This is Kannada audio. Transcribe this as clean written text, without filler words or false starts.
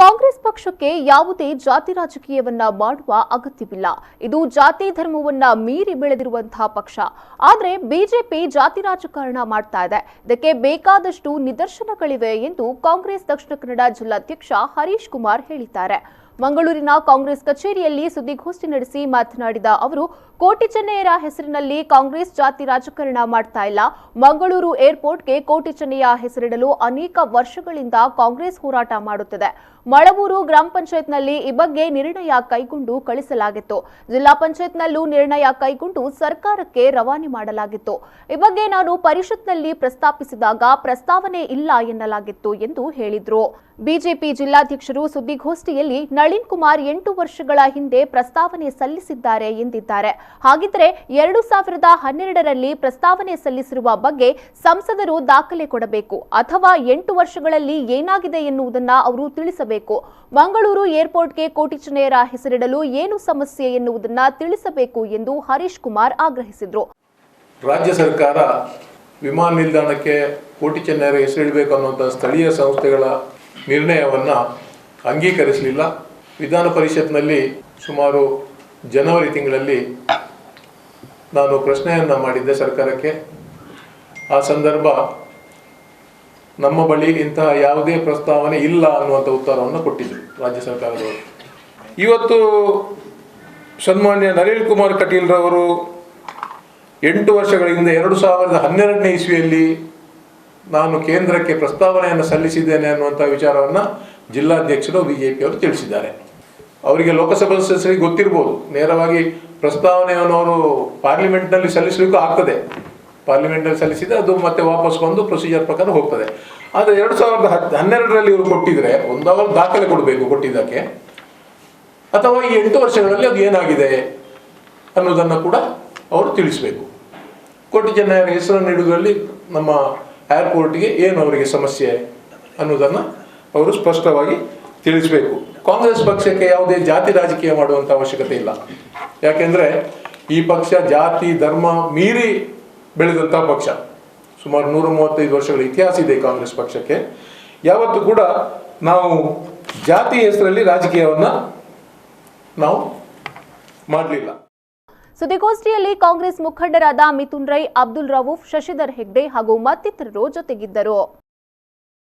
ಕಾಂಗ್ರೆಸ್ ಪಕ್ಷಕ್ಕೆ ಯಾವುದೇ ಜಾತಿ ರಾಜಕೀಯವನ್ನ ಮಾಡುವ ಅಗತ್ಯವಿಲ್ಲ. ಇದು ಜಾತಿ ಧರ್ಮವನ್ನ ಮೀರಿ ಬೆಳೆದಿರುವಂತಹ ಪಕ್ಷ. ಆದರೆ ಬಿಜೆಪಿ ಜಾತಿ ರಾಜಕಾರಣ ಮಾಡ್ತಾ ಇದೆ. ಇದಕ್ಕೆ ಬೇಕಾದಷ್ಟು ನಿದರ್ಶನಗಳಿವೆ ಎಂದು ಕಾಂಗ್ರೆಸ್ ದಕ್ಷಿಣ ಕನ್ನಡ ಜಿಲ್ಲಾಧ್ಯಕ್ಷ ಹರೀಶ್ ಕುಮಾರ್ ಹೇಳಿದ್ದಾರೆ. ಮಂಗಳೂರಿನ ಕಾಂಗ್ರೆಸ್ ಕಚೇರಿಯಲ್ಲಿ ಸುದ್ದಿಗೋಷ್ಠಿ ನಡೆಸಿ ಮಾತನಾಡಿದ ಅವರು, ಕೋಟಿ ಚೆನ್ನಯ್ಯರ ಹೆಸರಿನಲ್ಲಿ ಕಾಂಗ್ರೆಸ್ ಜಾತಿ ರಾಜಕಾರಣ ಮಾಡ್ತಾ ಇಲ್ಲ. ಮಂಗಳೂರು ಏರ್ಪೋರ್ಟ್ಗೆ ಕೋಟಿ ಚೆನ್ನಯ್ಯ ಹೆಸರಿಡಲು ಅನೇಕ ವರ್ಷಗಳಿಂದ ಕಾಂಗ್ರೆಸ್ ಹೋರಾಟ ಮಾಡುತ್ತಿದೆ. ಮಳವೂರು ಗ್ರಾಮ ಪಂಚಾಯತ್ನಲ್ಲಿ ಈ ಬಗ್ಗೆ ನಿರ್ಣಯ ಕೈಗೊಂಡು ಕಳಿಸಲಾಗಿತ್ತು. ಜಿಲ್ಲಾ ಪಂಚಾಯತ್ನಲ್ಲೂ ನಿರ್ಣಯ ಕೈಗೊಂಡು ಸರ್ಕಾರಕ್ಕೆ ರವಾನೆ ಮಾಡಲಾಗಿತ್ತು. ಈ ಬಗ್ಗೆ ನಾನು ಪರಿಷತ್ನಲ್ಲಿ ಪ್ರಸ್ತಾಪಿಸಿದಾಗ ಪ್ರಸ್ತಾವನೆ ಇಲ್ಲ ಎನ್ನಲಾಗಿತ್ತು ಎಂದು ಹೇಳಿದರು. ಬಿಜೆಪಿ ಜಿಲ್ಲಾಧ್ಯಕ್ಷರು ಸುದ್ದಿಗೋಷ್ಠಿಯಲ್ಲಿ ನಳಿನ್ ಕುಮಾರ್ 8 ವರ್ಷಗಳ ಹಿಂದೆ ಪ್ರಸ್ತಾವನೆ ಸಲ್ಲಿಸಿದ್ದಾರೆ ಎಂದಿದ್ದಾರೆ. ಹಾಗಿದ್ರೆ 2012ರಲ್ಲಿ ಪ್ರಸ್ತಾವನೆ ಸಲ್ಲಿಸಿರುವ ಬಗ್ಗೆ ಸಂಸದರು ದಾಖಲೆ ಕೊಡಬೇಕು, ಅಥವಾ 8 ವರ್ಷಗಳಲ್ಲಿ ಏನಾಗಿದೆ ಎನ್ನುವುದನ್ನ ಅವರು ತಿಳಿಸಬೇಕು. ಮಂಗಳೂರು ಏರ್ಪೋರ್ಟ್ಗೆ ಕೋಟಿ ಚೆನ್ನಯ್ಯರ ಹೆಸರಿಡಲು ಏನು ಸಮಸ್ಯೆ ಎನ್ನುವುದನ್ನ ತಿಳಿಸಬೇಕು ಎಂದು ಹರೀಶ್ ಕುಮಾರ್ ಆಗ್ರಹಿಸಿದರು. ರಾಜ್ಯ ಸರ್ಕಾರ ವಿಮಾನ ನಿಲ್ದಾಣಕ್ಕೆ ಕೋಟಿ ಚೆನ್ನಯ್ಯರ ಹೆಸರಿಡಬೇಕು ಅನ್ನುವಂಥ ಸ್ಥಳೀಯ ಸಂಸ್ಥೆಗಳ ನಿರ್ಣಯವನ್ನು ಅಂಗೀಕರಿಸಲಿಲ್ಲ. ವಿಧಾನ ಪರಿಷತ್ನಲ್ಲಿ ಸುಮಾರು ಜನವರಿ ತಿಂಗಳಲ್ಲಿ ನಾನು ಪ್ರಶ್ನೆಯನ್ನು ಮಾಡಿದ್ದೆ ಸರ್ಕಾರಕ್ಕೆ. ಆ ಸಂದರ್ಭ ನಮ್ಮ ಬಳಿ ಇಂತಹ ಯಾವುದೇ ಪ್ರಸ್ತಾವನೆ ಇಲ್ಲ ಅನ್ನುವಂಥ ಉತ್ತರವನ್ನು ಕೊಟ್ಟಿದ್ದರು ರಾಜ್ಯ ಸರ್ಕಾರದವರು. ಇವತ್ತು ಸನ್ಮಾನ್ಯ ನಳಿನ್ ಕುಮಾರ್ ಕಟೀಲ್ರವರು 8 ವರ್ಷಗಳ ಹಿಂದೆ 2012ನೇ ಇಸ್ವಿಯಲ್ಲಿ ನಾನು ಕೇಂದ್ರಕ್ಕೆ ಪ್ರಸ್ತಾವನೆಯನ್ನು ಸಲ್ಲಿಸಿದ್ದೇನೆ ಅನ್ನುವಂಥ ವಿಚಾರವನ್ನು ಜಿಲ್ಲಾಧ್ಯಕ್ಷರು ಬಿಜೆಪಿಯವರು ತಿಳಿಸಿದ್ದಾರೆ. ಅವರಿಗೆ ಲೋಕಸಭಾ ಸದಸ್ಯರಿಗೆ ಗೊತ್ತಿರ್ಬೋದು. ನೇರವಾಗಿ ಪ್ರಸ್ತಾವನೆಯನ್ನು ಅವರು ಪಾರ್ಲಿಮೆಂಟ್ನಲ್ಲಿ ಸಲ್ಲಿಸಲಿಕ್ಕೂ ಆಗ್ತದೆ. ಪಾರ್ಲಿಮೆಂಟ್ನಲ್ಲಿ ಸಲ್ಲಿಸಿದರೆ ಅದು ಮತ್ತೆ ವಾಪಸ್ ಬಂದು ಪ್ರೊಸೀಜರ್ ಪ್ರಕಾರ ಹೋಗ್ತದೆ. ಆದರೆ 2012ರಲ್ಲಿ ಇವರು ಕೊಟ್ಟಿದ್ರೆ ಒಂದವರು ದಾಖಲೆ ಕೊಡಬೇಕು ಕೊಟ್ಟಿದ್ದಕ್ಕೆ, ಅಥವಾ ಈ 8 ವರ್ಷಗಳಲ್ಲಿ ಅದು ಏನಾಗಿದೆ ಅನ್ನೋದನ್ನು ಕೂಡ ಅವರು ತಿಳಿಸಬೇಕು. ಕೋಟಿ ಚೆನ್ನಯ್ಯರ ಹೆಸರನ್ನು ಇಡುವುದರಲ್ಲಿ ನಮ್ಮ ಏರ್ಪೋರ್ಟ್ಗೆ ಏನು ಅವರಿಗೆ ಸಮಸ್ಯೆ ಅನ್ನೋದನ್ನು ಅವರು ಸ್ಪಷ್ಟವಾಗಿ ತಿಳಿಸಬೇಕು. ಕಾಂಗ್ರೆಸ್ ಪಕ್ಷಕ್ಕೆ ಯಾವುದೇ ಜಾತಿ ರಾಜಕೀಯ ಮಾಡುವಂಥ ಅವಶ್ಯಕತೆ ಇಲ್ಲ. ಯಾಕೆಂದರೆ ಈ ಪಕ್ಷ ಜಾತಿ ಧರ್ಮ ಮೀರಿ ಬೆಳೆದಂಥ ಪಕ್ಷ. ಸುಮಾರು 135 ವರ್ಷಗಳ ಇತಿಹಾಸ ಇದೆ ಕಾಂಗ್ರೆಸ್ ಪಕ್ಷಕ್ಕೆ. ಯಾವತ್ತೂ ಕೂಡ ನಾವು ಜಾತಿ ಹೆಸರಲ್ಲಿ ರಾಜಕೀಯವನ್ನು ನಾವು ಮಾಡಲಿಲ್ಲ. ಸುದ್ದಿಗೋಷ್ಠಿಯಲ್ಲಿ ಕಾಂಗ್ರೆಸ್ ಮುಖಂಡರಾದ ಮಿಥುನ್ ರೈ, ಅಬ್ದುಲ್ ರವೂಫ್, ಶಶಿಧರ್ ಹೆಗ್ಡೆ ಹಾಗೂ ಮತ್ತಿತರರು ಜೊತೆಗಿದ್ದರು.